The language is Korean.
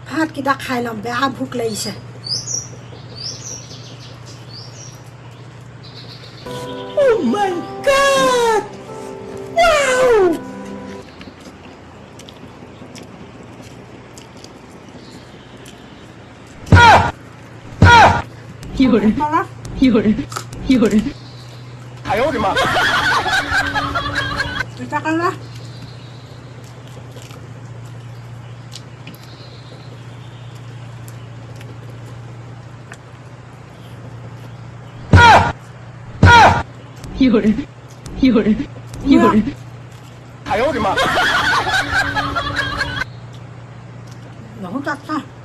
ভাতকেইটা খাই ল'ম, বেয়া ভোক লাগিছে। Oh my God! Wow! 너무 작다.